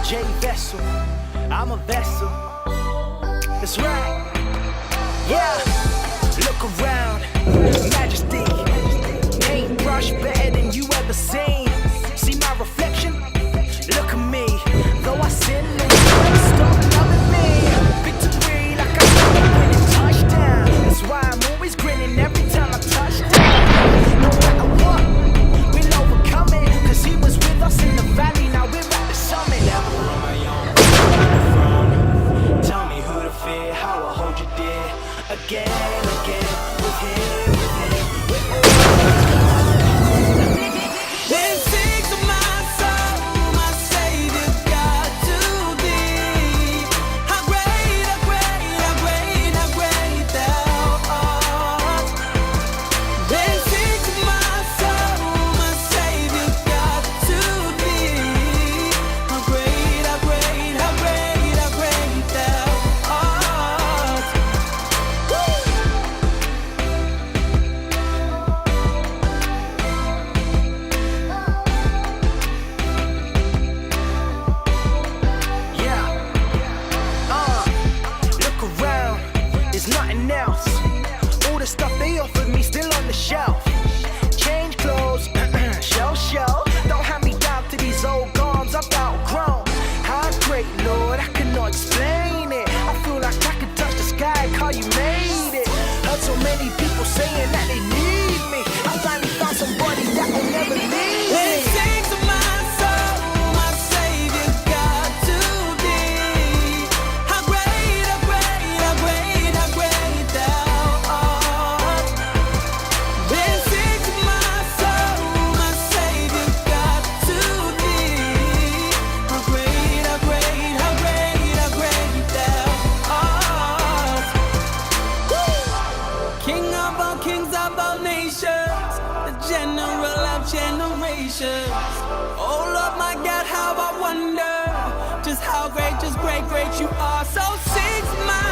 J vessel, I'm a vessel. That's right. Yeah, look around, majesty, paintbrush better than you ever seen. See my reflection? Look at me. Though I sin, stop loving me. Victory like I got a winning touchdown. That's why I'm always grinning every time I touch down. No matter what, we'll overcome it. Cause he was with us in the valley, now we're at the summit. Never on my own, throne. Tell me who to fear, how I hold you dear. Again, again, with him, with him, with him. Then sing to my soul, my Savior God, to thee. How great, how great, how great, how great thou art. Then sing to my soul, my Savior God, to thee. How great, how great, how great, how great thou art. Yeah, look around, there's nothing else. All the stuff they offered me still on the shelf. Change clothes, show. Don't hand me down to these old garms I've outgrown. How great, Lord, I cannot explain it. I feel like I could touch the sky, call you made it. Heard so many people saying that they need me. I finally found somebody that will never leave Then me. sing to my soul, my Savior God, to thee. How great, how great, how great, how great thou art. Then sing to my soul, my Savior God, to thee. How great, how great, how great, how great thou art. King of all kings of all nations, the general of generations. Oh Lord, my God, how I wonder just how great, just great, great you are. So sing to my